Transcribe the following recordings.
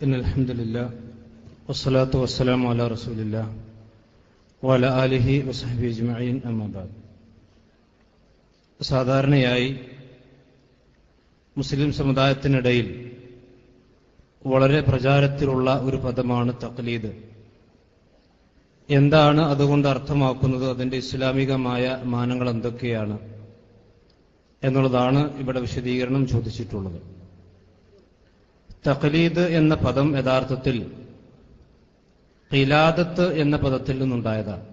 ഇന്നൽ ഹംദുലില്ലാഹ് വസ്സലാത്തു വസ്സലാമു അലാ റസൂലില്ലാഹ് വഅലാ ആലിഹി വസഹ്ബിഹി അജ്മഈൻ അമ്മാ ബഅദ്. സാധാരണയായി മുസ്ലിം സമുദായത്തിനിടയിൽ വളരെ പ്രചാരത്തിലുള്ള ഒരു പദമാണ് തഖ്ലീദ്. എന്താണ് അതുകൊണ്ട് അർത്ഥമാക്കുന്നത്, അതിന്റെ ഇസ്ലാമികമായ മാനങ്ങൾ എന്തൊക്കെയാണ് എന്നുള്ളതാണ് ഇവിടെ വിശദീകരണം ചോദിച്ചിട്ടുള്ളത്. തഖ്ലീദ് എന്ന പദം യഥാർത്ഥത്തിൽ ഖിലാദത്ത് എന്ന പദത്തിൽ നിന്നുണ്ടായതാണ്.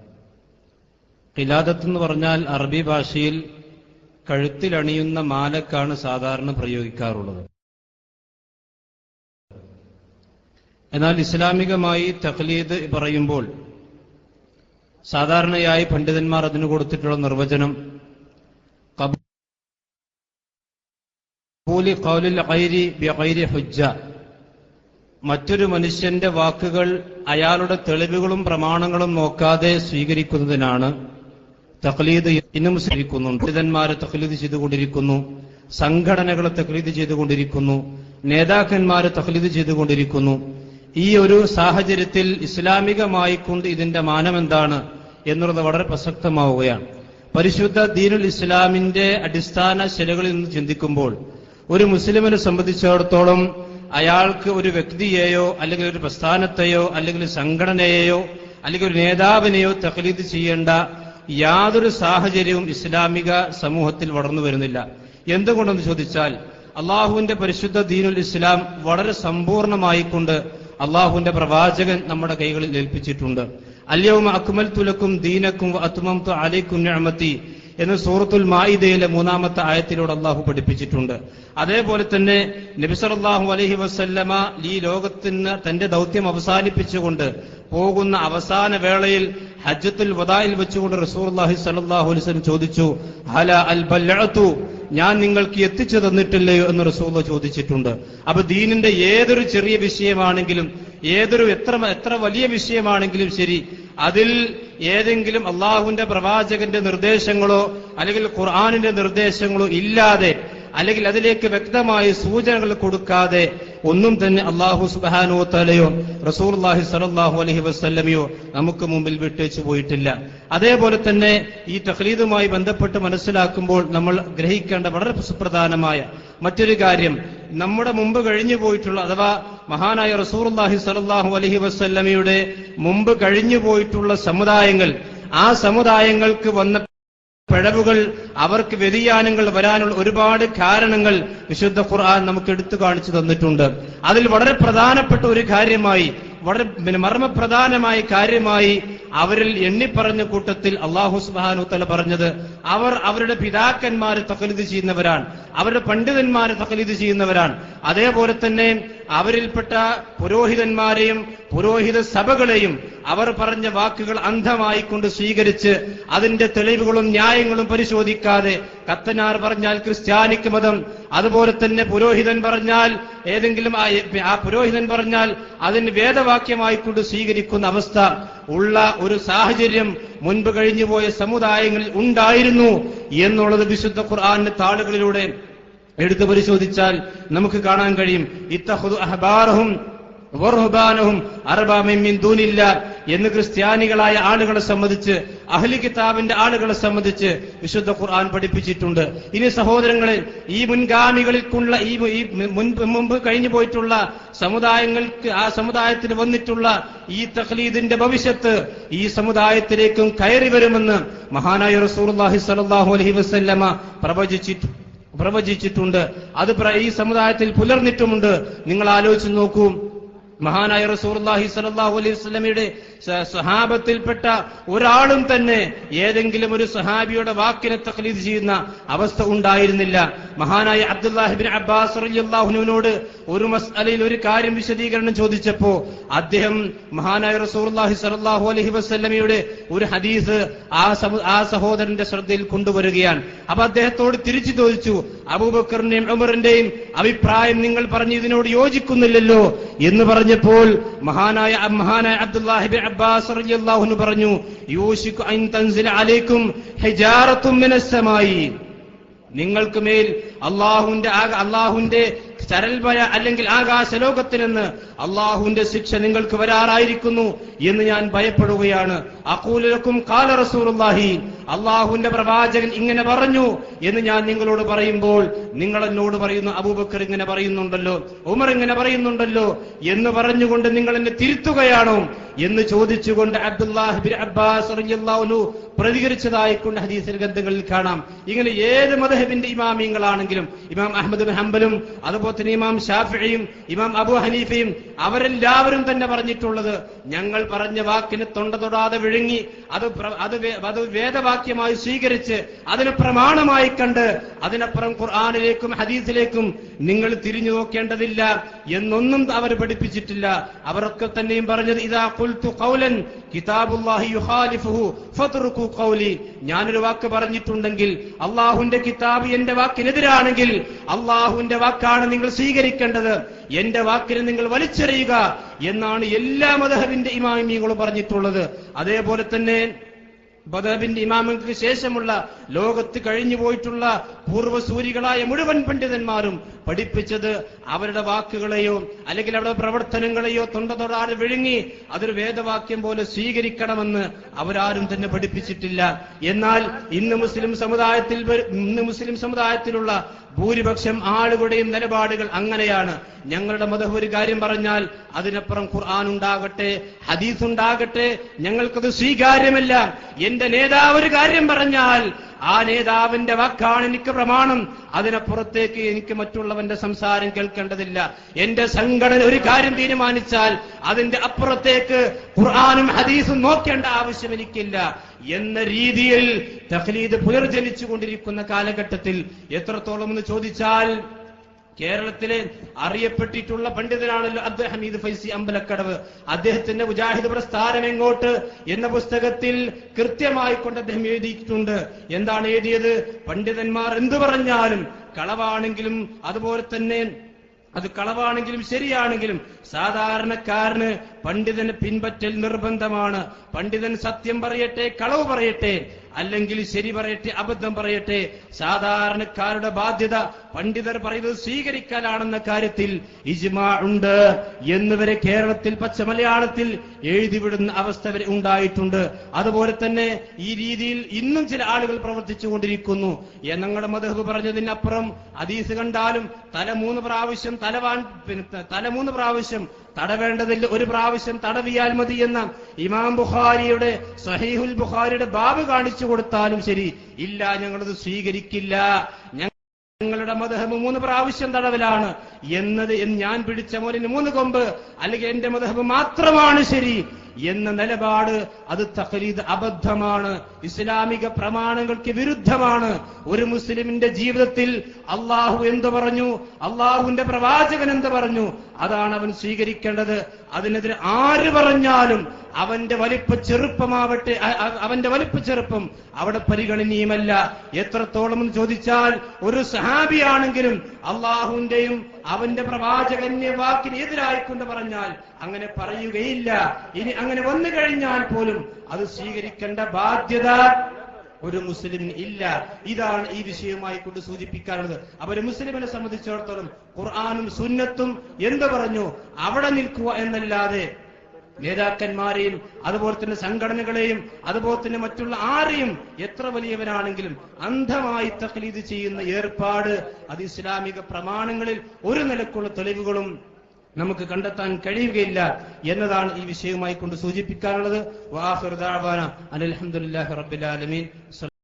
ഖിലാദത്ത് എന്ന് പറഞ്ഞാൽ അറബി ഭാഷയിൽ കഴുത്തിലണിയുന്ന മാലക്കാണ് സാധാരണ പ്രയോഗിക്കാറുള്ളത്. എന്നാൽ ഇസ്ലാമികമായി തഖ്ലീദ് പറയുമ്പോൾ സാധാരണയായി പണ്ഡിതന്മാർ അതിന് കൊടുത്തിട്ടുള്ള നിർവചനം ഖബൂലി ഖൗലിൽ ഗൈരി ബിഗൈരി ഹുജ്ജ, മറ്റൊരു മനുഷ്യന്റെ വാക്കുകൾ അയാളുടെ തെളിവുകളും പ്രമാണങ്ങളും നോക്കാതെ സ്വീകരിക്കുന്നതിനാണ് തഖ്ലീദ്. ഇന്നും സ്വീകരിക്കുന്നുണ്ട്. പണ്ഡിതന്മാരെ തഖ്ലീദ് ചെയ്തുകൊണ്ടിരിക്കുന്നു, സംഘടനകളെ തഖ്ലീദ് ചെയ്തുകൊണ്ടിരിക്കുന്നു, നേതാക്കന്മാരെ തഖ്ലീദ് ചെയ്തുകൊണ്ടിരിക്കുന്നു. ഈ ഒരു സാഹചര്യത്തിൽ ഇസ്ലാമികമായി കൊണ്ട് ഇതിന്റെ മാനം എന്താണ് എന്നുള്ളത് വളരെ പ്രസക്തമാവുകയാണ്. പരിശുദ്ധ ദീനുൽ ഇസ്ലാമിന്റെ അടിസ്ഥാന ശിലകളിൽ നിന്ന് ചിന്തിക്കുമ്പോൾ ഒരു മുസ്ലിമിനെ സംബന്ധിച്ചിടത്തോളം അയാൾക്ക് ഒരു വ്യക്തിയെയോ അല്ലെങ്കിൽ ഒരു പ്രസ്ഥാനത്തെയോ അല്ലെങ്കിൽ സംഘടനയെയോ അല്ലെങ്കിൽ ഒരു നേതാവിനെയോ തഖ്ലീദ് ചെയ്യേണ്ട യാതൊരു സാഹചര്യവും ഇസ്ലാമിക സമൂഹത്തിൽ വളർന്നു വരുന്നില്ല. എന്തുകൊണ്ടെന്ന് ചോദിച്ചാൽ അള്ളാഹുവിന്റെ പരിശുദ്ധ ദീനുൽ ഇസ്ലാം വളരെ സമ്പൂർണമായിക്കൊണ്ട് അള്ളാഹുവിന്റെ പ്രവാചകൻ നമ്മുടെ കൈകളിൽ ഏൽപ്പിച്ചിട്ടുണ്ട്. അൽയൗമ അക്മൽതു ലക്കും ദീനക്കും വഅത്മംതു അലൈക്കും നിഅമതി എന്ന് സൂറത്തുൽ മാഇദയിലെ 3-ാമത്തെ ആയത്തിലൂടെ അള്ളാഹു പഠിപ്പിച്ചിട്ടുണ്ട്. അതേപോലെ തന്നെ നബി സല്ലല്ലാഹു അലൈഹി വസല്ലമ ഈ ലോകത്തിന് തന്റെ ദൗത്യം അവസാനിപ്പിച്ചുകൊണ്ട് പോകുന്ന അവസാന വേളയിൽ ഹജ്ജത്തുൽ വദായിൽ വെച്ചുകൊണ്ട് റസൂലുള്ളാഹി സ്വല്ലല്ലാഹു അലൈഹി വസല്ലം ചോദിച്ചു, ഹല അൽ ബല്ലഅതു, ഞാൻ നിങ്ങൾക്ക് എത്തിച്ചു തന്നിട്ടില്ലയോ എന്ന് റസൂലുള്ളാഹി ചോദിച്ചിട്ടുണ്ട്. അപ്പൊ ദീനിന്റെ ഏതൊരു ചെറിയ വിഷയമാണെങ്കിലും എത്ര വലിയ വിഷയമാണെങ്കിലും ശരി, അതിൽ ഏതെങ്കിലും അള്ളാഹുവിന്റെ പ്രവാചകന്റെ നിർദ്ദേശങ്ങളോ അല്ലെങ്കിൽ ഖുർആനിന്റെ നിർദ്ദേശങ്ങളോ ഇല്ലാതെ അല്ലെങ്കിൽ അതിലേക്ക് വ്യക്തമായ സൂചനകൾ കൊടുക്കാതെ ഒന്നും തന്നെ അള്ളാഹു സുബ്ഹാനഹു വ തആലയോ റസൂലുള്ളാഹി സ്വല്ലല്ലാഹു അലൈഹി വസല്ലമയോ നമുക്ക് മുമ്പിൽ വിട്ടേച്ചു പോയിട്ടില്ല. അതേപോലെ തന്നെ ഈ തഖ്ലീദുമായി ബന്ധപ്പെട്ട് മനസ്സിലാക്കുമ്പോൾ നമ്മൾ ഗ്രഹിക്കേണ്ട വളരെ സുപ്രധാനമായ മറ്റൊരു കാര്യം, നമ്മുടെ മുമ്പ് കഴിഞ്ഞു പോയിട്ടുള്ള അഥവാ മഹാനായ റസൂലുള്ളാഹി സ്വല്ലല്ലാഹു അലൈഹി വസല്ലമയുടെ മുമ്പ് കഴിഞ്ഞു പോയിട്ടുള്ള സമുദായങ്ങൾ, ആ സമുദായങ്ങൾക്ക് വന്ന പിഴവുകൾ, അവർക്ക് വ്യതിയാനങ്ങൾ വരാനുള്ള ഒരുപാട് കാരണങ്ങൾ വിശുദ്ധ ഖുർആൻ നമുക്ക് എടുത്തു കാണിച്ചു തന്നിട്ടുണ്ട്. അതിൽ വളരെ പ്രധാനപ്പെട്ട ഒരു കാര്യമായി, വളരെ മർമ്മപ്രധാനമായ കാര്യമായി അവരിൽ എണ്ണിപ്പറഞ്ഞ കൂട്ടത്തിൽ അല്ലാഹു സുബ്ഹാനഹു വ തആല പറഞ്ഞത്, അവർ അവരുടെ പിതാക്കന്മാരെ തഖ്ലീദ് ചെയ്യുന്നവരാണ്, അവരുടെ പണ്ഡിതന്മാരെ തഖ്ലീദ് ചെയ്യുന്നവരാണ്. അതേപോലെ തന്നെ അവരിൽപ്പെട്ട പുരോഹിതന്മാരെയും പുരോഹിത സഭകളെയും അവർ പറഞ്ഞ വാക്കുകൾ അന്ധമായിക്കൊണ്ട് സ്വീകരിച്ച് അതിന്റെ തെളിവുകളും ന്യായങ്ങളും പരിശോധിക്കാതെ, കത്തനാർ പറഞ്ഞാൽ ക്രിസ്ത്യാനിക്ക് മതം, അതുപോലെ തന്നെ പുരോഹിതൻ പറഞ്ഞാൽ ഏതെങ്കിലും ആ പുരോഹിതൻ പറഞ്ഞാൽ അതിന് വേദവാക്യമായിക്കൊണ്ട് സ്വീകരിക്കുന്ന അവസ്ഥ ഉള്ള ഒരു സാഹചര്യം മുൻപ് കഴിഞ്ഞുപോയ സമുദായങ്ങളിൽ ഉണ്ടായിരുന്നു എന്നുള്ളത് വിശുദ്ധ ഖുർആന്റെ താളുകളിലൂടെ എടുത്തു പരിശോധിച്ചാൽ നമുക്ക് കാണാൻ കഴിയും. ഇത്തഖദു അഹ്ബാറഹും വറുഹ്ബാനഹും അർബാബൻ മിൻ ദൂനില്ലാഹ് എന്ന് ക്രിസ്ത്യാനികളായ ആളുകളെ സംബന്ധിച്ച്, അഹ്ലി കിതാബിന്റെ ആളുകളെ സംബന്ധിച്ച് വിശുദ്ധ ഖുർആൻ പഠിപ്പിച്ചിട്ടുണ്ട്. ഇനി സഹോദരങ്ങളെ, ഈ മുൻഗാമികൾക്കുള്ള ഈ മുമ്പ് കഴിഞ്ഞു പോയിട്ടുള്ള സമുദായങ്ങൾക്ക്, ആ സമുദായത്തിന് വന്നിട്ടുള്ള ഈ തഖ്ലീദിന്റെ ഭവിഷ്യത്ത് ഈ സമുദായത്തിലേക്കും കയറി വരുമെന്ന് മഹാനായ റസൂലുള്ളാഹി സ്വല്ലല്ലാഹു അലൈഹി വസല്ലമ പ്രവചിച്ചിട്ടുണ്ട്. അത് ഈ സമുദായത്തിൽ പുലർന്നിട്ടുമുണ്ട്. നിങ്ങൾ ആലോചിച്ച് നോക്കൂ, മഹാനായ റസൂലുള്ളാഹി സ്വല്ലല്ലാഹു അലൈഹി വസല്ലമയുടെ സ്വഹാബത്തിൽപ്പെട്ട ഒരാളും തന്നെ ഏതെങ്കിലും ഒരു സ്വഹാബിയുടെ വാക്കിനെ തഖ്ലീദ് ചെയ്യുന്ന അവസ്ഥ ഉണ്ടായിരുന്നില്ല. മഹാനായ അബ്ദുല്ലാഹി ഇബ്നു അബ്ബാസ് റളിയല്ലാഹു അൻഹുവിനോട് ഒരു മസ്അലയിൽ ഒരു കാര്യം വിശദീകരണം ചോദിച്ചപ്പോൾ അദ്ദേഹം മഹാനായ റസൂലുള്ളാഹി സ്വല്ലല്ലാഹു അലൈഹി വസല്ലമയുടെ ഒരു ഹദീസ് ആ സഹോദരന്റെ ശ്രദ്ധയിൽ കൊണ്ടുവരികയാണ്. അപ്പൊ അദ്ദേഹത്തോട് തിരിച്ചു ചോദിച്ചു, അബൂബക്കറിന്റെയും ഉമറിന്റെയും അഭിപ്രായം നിങ്ങൾ പറഞ്ഞ ഇതിനോട് യോജിക്കുന്നില്ലല്ലോ എന്ന് പറഞ്ഞപ്പോൾ മഹാനായ അബ്ദുല്ലാഹി ഇബ്നു അബ്ബാസ് റളിയല്ലാഹു അൻഹു പറഞ്ഞു, യൂശികു അൻ തൻസില അലൈക്കും ഹിജാറത്തും മിനസ് സമായി, നിങ്ങൾക്ക് മേൽ അള്ളാഹുവിന്റെ ചരൽമയ അല്ലെങ്കിൽ ആകാശലോകത്തിൽ നിന്ന് അള്ളാഹുവിന്റെ ശിക്ഷ നിങ്ങൾക്ക് വരാറായിരിക്കുന്നു എന്ന് ഞാൻ ഭയപ്പെടുകയാണ്. അഖൂലു ലക്കും ഖാല റസൂലുള്ളാഹി, അള്ളാഹുവിന്റെ പ്രവാചകൻ ഇങ്ങനെ പറഞ്ഞു എന്ന് ഞാൻ നിങ്ങളോട് പറയുമ്പോൾ നിങ്ങൾ എന്നോട് പറയുന്നു, അബൂബക്കർ ഇങ്ങനെ പറയുന്നുണ്ടല്ലോ, ഉമർ ഇങ്ങനെ പറയുന്നുണ്ടല്ലോ എന്ന് പറഞ്ഞുകൊണ്ട് നിങ്ങൾ എന്നെ തിരുത്തുകയാണോ എന്ന് ചോദിച്ചുകൊണ്ട് അബ്ദുല്ലാഹ് ബിൻ അബ്ബാസ് റളിയല്ലാഹു അൻഹു പ്രതികരിച്ചതായിക്കൊണ്ട് ഹദീസ് ഗ്രന്ഥങ്ങളിൽ കാണാം. ഇങ്ങനെ ഏത് മദ്ഹബിന്റെ ഇമാമിങ്ങളാണെങ്കിലും, ഇമാം അഹ്മദ് ബിൻ ഹംബലും അതുപോലെ തന്നെ ഇമാം ഷാഫിഈയും ഇമാം അബൂ ഹനീഫയും അവരെല്ലാവരും തന്നെ പറഞ്ഞിട്ടുള്ളത്, ഞങ്ങൾ പറഞ്ഞ വാക്കിന് തൊണ്ട തൊടാതെ വിഴുങ്ങി അത് വേദവാക്യമായി സ്വീകരിച്ച് അതിന് പ്രമാണമായി കണ്ട് അതിനപ്പുറം ഖുർആനിലേക്കും ഹദീസിലേക്കും നിങ്ങൾ തിരിഞ്ഞു നോക്കേണ്ടതില്ല എന്നൊന്നും അവർ പഠിപ്പിച്ചിട്ടില്ല. അവരൊക്കെ തന്നെയും പറഞ്ഞത്, ഇദാ ഖുൽതു ഖൗലൻ കിതാബുല്ലാഹി യുഖാലിഫുഹു ഫത്റുകു ഖൗലി, ഞാനൊരു വാക്ക് പറഞ്ഞിട്ടുണ്ടെങ്കിൽ അള്ളാഹുവിന്റെ കിതാബ് എന്റെ വാക്കിനെതിരാണെങ്കിൽ അള്ളാഹുവിന്റെ വാക്കാണ് നിങ്ങൾ സ്വീകരിക്കേണ്ടത്, എന്റെ വാക്കിനെ നിങ്ങൾ വലിച്ചെറിയുക എന്നാണ് എല്ലാ മദ്ഹബിന്റെ ഇമാമിങ്ങളും പറഞ്ഞിട്ടുള്ളത്. അതേപോലെ തന്നെ മദ്ഹബിന്റെ ഇമാമുകൾക്ക് ശേഷമുള്ള ലോകത്ത് കഴിഞ്ഞു പോയിട്ടുള്ള പൂർവ്വസൂരികളായ മുഴുവൻ പണ്ഡിതന്മാരും പഠിപ്പിച്ചത് അവരുടെ വാക്കുകളെയോ അല്ലെങ്കിൽ അവരുടെ പ്രവർത്തനങ്ങളെയോ തൊണ്ട തൊടാതെ വിഴുങ്ങി അതൊരു വേദവാക്യം പോലെ സ്വീകരിക്കണമെന്ന് അവരാരും തന്നെ പഠിപ്പിച്ചിട്ടില്ല. എന്നാൽ ഇന്ന് മുസ്ലിം സമുദായത്തിലുള്ള ഭൂരിപക്ഷം ആളുകളുടെയും നിലപാടുകൾ അങ്ങനെയാണ്. ഞങ്ങളുടെ മദ്ഹബ് ഒരു കാര്യം പറഞ്ഞാൽ അതിനപ്പുറം ഖുർആൻ ഉണ്ടാകട്ടെ, ഹദീസ് ഉണ്ടാകട്ടെ, ഞങ്ങൾക്കത് സ്വീകാര്യമല്ല. എന്റെ നേതാവ് ഒരു കാര്യം പറഞ്ഞാൽ ആ നേതാവിന്റെ വാക്കാണ് എനിക്ക് പ്രമാണം, അതിനപ്പുറത്തേക്ക് എനിക്ക് മറ്റുള്ളവന്റെ സംസാരം കേൾക്കേണ്ടതില്ല. എന്റെ സംഘടന ഒരു കാര്യം തീരുമാനിച്ചാൽ അതിന്റെ അപ്പുറത്തേക്ക് ഖുർആനും ഹദീസും നോക്കേണ്ട ആവശ്യം എനിക്കില്ല എന്ന രീതിയിൽ തഖ്ലീദ് പുനർജനിച്ചുകൊണ്ടിരിക്കുന്ന കാലഘട്ടത്തിൽ എത്രത്തോളം എന്ന് ചോദിച്ചാൽ, കേരളത്തിലെ അറിയപ്പെട്ടിട്ടുള്ള പണ്ഡിതനാണല്ലോ അബ്ദുൽ ഹമീദ് ഫൈസി അമ്പലക്കടവ്. അദ്ദേഹത്തിന്റെ മുജാഹിദ് പ്രസ്ഥാനം എങ്ങോട്ട് എന്ന പുസ്തകത്തിൽ കൃത്യമായി കൊണ്ട് അദ്ദേഹം എഴുതിയിട്ടുണ്ട്. എന്താണ് എഴുതിയത്? പണ്ഡിതന്മാർ എന്തു പറഞ്ഞാലും കളവാണെങ്കിലും അതുപോലെ തന്നെ അത് കളവാണെങ്കിലും ശരിയാണെങ്കിലും സാധാരണക്കാരന് പണ്ഡിതനെ പിൻപറ്റൽ നിർബന്ധമാണ്. പണ്ഡിതൻ സത്യം പറയട്ടെ, കളവ് പറയട്ടെ, അല്ലെങ്കിൽ ശരി പറയട്ടെ, അബദ്ധം പറയട്ടെ, സാധാരണക്കാരുടെ ബാധ്യത പണ്ഡിതർ പറയുന്നത് സ്വീകരിക്കലാണെന്ന കാര്യത്തിൽ ഇജ്മാ ഉണ്ട് എന്നിവരെ കേരളത്തിൽ പച്ച മലയാളത്തിൽ എഴുതിവിടുന്ന അവസ്ഥ വരെ ഉണ്ടായിട്ടുണ്ട്. അതുപോലെ തന്നെ ഈ രീതിയിൽ ഇന്നും ചില ആളുകൾ പ്രവർത്തിച്ചുകൊണ്ടിരിക്കുന്നു. ഞങ്ങളുടെ മദ്ഹബ് പറഞ്ഞതിനപ്പുറം ഹദീസ് കണ്ടാലും തല 3 പ്രാവശ്യം തടവേണ്ടതില്ല, ഒരു പ്രാവശ്യം തടവിയാൽ മതി എന്ന ഇമാം ബുഖാരിയുടെ സഹീഹുൽ ബുഖാരിയുടെ ബാബ് കാണിച്ചു കൊടുത്താലും ശരി, ഇല്ല, ഞങ്ങളത് സ്വീകരിക്കില്ല, ഞങ്ങളുടെ മദ്ഹബ് 3 പ്രാവശ്യം തടവലാണ് എന്നത് ഞാൻ പിടിച്ച മോലിന് 3 കൊമ്പ്, അല്ലെങ്കിൽ എന്റെ മദ്ഹബ് മാത്രമാണ് ശരി എന്ന നിലപാട് അത് തഖ്ലീദ് അബദ്ധമാണ്, ഇസ്ലാമിക പ്രമാണങ്ങൾക്ക് വിരുദ്ധമാണ്. ഒരു മുസ്ലിമിന്റെ ജീവിതത്തിൽ അള്ളാഹു എന്ത് പറഞ്ഞു, അള്ളാഹുവിന്റെ പ്രവാചകൻ എന്ത് പറഞ്ഞു, അതാണ് അവൻ സ്വീകരിക്കേണ്ടത്. അതിനെതിരെ ആര് പറഞ്ഞാലും അവന്റെ വലിപ്പ ചെറുപ്പമാവട്ടെ, അവന്റെ വലിപ്പ ചെറുപ്പം അവിടെ പരിഗണനീയമല്ല. എത്രത്തോളം എന്ന് ചോദിച്ചാൽ, ഒരു സഹാബിയാണെങ്കിലും അള്ളാഹുവിന്റെയും അവന്റെ പ്രവാചകന്റെ വാക്കിന് എതിരായിക്കൊണ്ട് പറഞ്ഞാൽ അങ്ങനെ പറയുകയില്ല. ഇനി അങ്ങനെ വന്നു കഴിഞ്ഞാൽ പോലും അത് സ്വീകരിക്കേണ്ട ബാധ്യത ഒരു മുസ്ലിമിന് ഇല്ല. ഇതാണ് ഈ വിഷയവുമായി കൊണ്ട് സൂചിപ്പിക്കാനുള്ളത്. അപ്പൊ ഒരു മുസ്ലിമിനെ സംബന്ധിച്ചിടത്തോളം ഖുർആനും സുന്നത്തും എന്ത് പറഞ്ഞു അവിടെ നിൽക്കുക എന്നല്ലാതെ നേതാക്കന്മാരെയും അതുപോലെ തന്നെ സംഘടനകളെയും അതുപോലെ തന്നെ മറ്റുള്ള ആരെയും എത്ര വലിയവരാണെങ്കിലും അന്ധമായി തഖ്ലീദ് ചെയ്യുന്ന ഏർപ്പാട് അത് ഇസ്ലാമിക പ്രമാണങ്ങളിൽ ഒരു നിലക്കുള്ള തെളിവുകളും നമുക്ക് കണ്ടെത്താൻ കഴിയുകയില്ല എന്നതാണ് ഈ വിഷയവുമായി കൊണ്ട് സൂചിപ്പിക്കാനുള്ളത്. വആഖിറു ദഅവാന അൽഹംദുലില്ലാഹി റബ്ബിൽ ആലമീൻ.